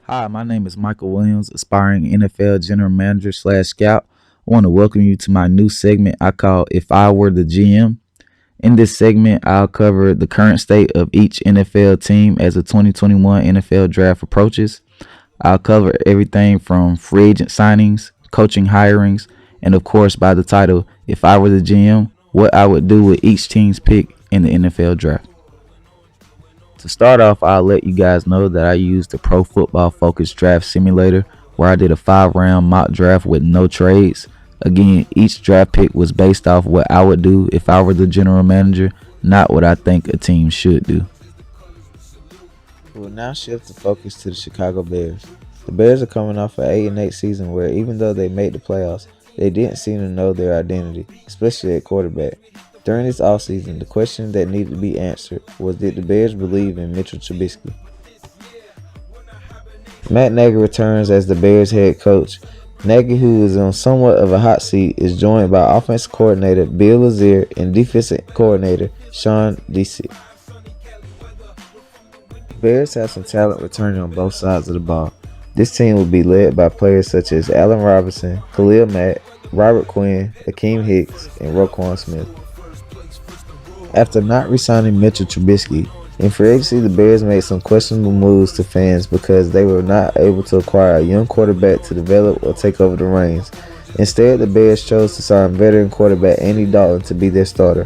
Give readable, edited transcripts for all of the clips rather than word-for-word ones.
Hi, my name is Michael Williams, aspiring NFL general manager slash scout. I want to welcome you to my new segment I call If I Were the GM. In this segment, I'll cover the current state of each NFL team as the 2021 NFL draft approaches. I'll cover everything from free agent signings, coaching hirings, and of course, by the title, If I Were the GM, what I would do with each team's pick in the NFL draft. To start off, I'll let you guys know that I used the Pro Football Focus Draft Simulator where I did a 5 round mock draft with no trades. Again, each draft pick was based off what I would do if I were the general manager, not what I think a team should do. We'll now shift the focus to the Chicago Bears. The Bears are coming off an 8-8 season where even though they made the playoffs, they didn't seem to know their identity, especially at quarterback. During this offseason, the question that needed to be answered was, did the Bears believe in Mitchell Trubisky? Matt Nagy returns as the Bears head coach. Nagy, who is on somewhat of a hot seat, is joined by offensive coordinator Bill Lazor and defensive coordinator Sean Desai. The Bears have some talent returning on both sides of the ball. This team will be led by players such as Allen Robinson, Khalil Mack, Robert Quinn, Akeem Hicks, and Roquan Smith. After not re-signing Mitchell Trubisky, in free agency the Bears made some questionable moves to fans because they were not able to acquire a young quarterback to develop or take over the reins. Instead, the Bears chose to sign veteran quarterback Andy Dalton to be their starter.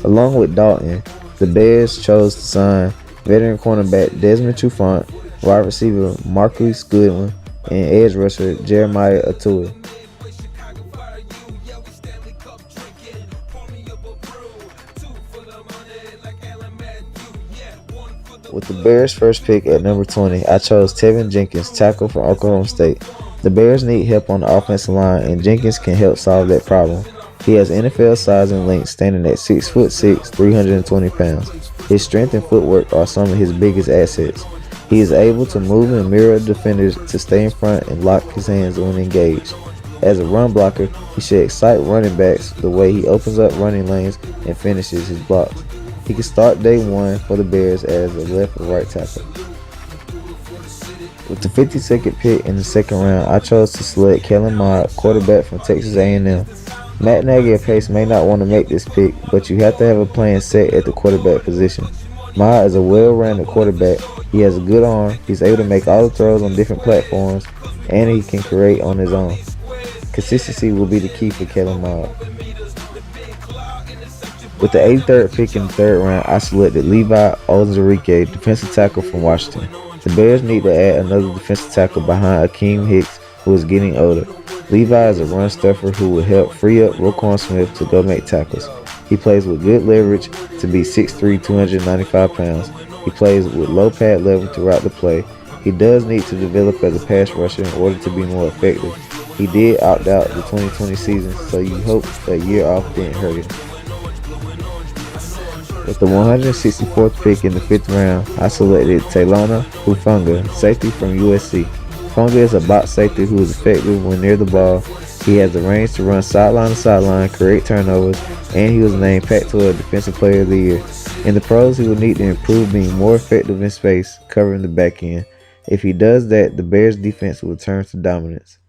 Along with Dalton, the Bears chose to sign veteran cornerback Desmond Trufant, wide receiver Marquise Goodwin, and edge rusher Jeremiah Atua. With the Bears' first pick at number 20, I chose Tevin Jenkins, tackle from Oklahoma State. The Bears need help on the offensive line, and Jenkins can help solve that problem. He has NFL size and length, standing at 6'6", 320 pounds. His strength and footwork are some of his biggest assets. He is able to move and mirror defenders to stay in front and lock his hands when engaged. As a run blocker, he should excite running backs the way he opens up running lanes and finishes his blocks. He can start day one for the Bears as a left or right tackle. With the 52nd pick in the second round, I chose to select Kellen Mond, quarterback from Texas A&M. Matt Nagy of Pace may not want to make this pick, but you have to have a plan set at the quarterback position. Mond is a well-rounded quarterback. He has a good arm, he's able to make all the throws on different platforms, and he can create on his own. Consistency will be the key for Kellen Mond. With the 83rd pick in the third round, I selected Levi Onwuzurike, defensive tackle from Washington. The Bears need to add another defensive tackle behind Akeem Hicks, who is getting older. Levi is a run stuffer who will help free up Roquan Smith to go make tackles. He plays with good leverage to be 6'3", 295 pounds. He plays with low pad level throughout the play. He does need to develop as a pass rusher in order to be more effective. He did opt out the 2020 season, so you hope a year off didn't hurt him. With the 164th pick in the 5th round, I selected Talanoa Hufanga, safety from USC. Hufanga is a box safety who is effective when near the ball. He has the range to run sideline to sideline, create turnovers, and he was named Pac-12 Defensive Player of the Year. In the pros, he will need to improve being more effective in space, covering the back end. If he does that, the Bears' defense will return to dominance.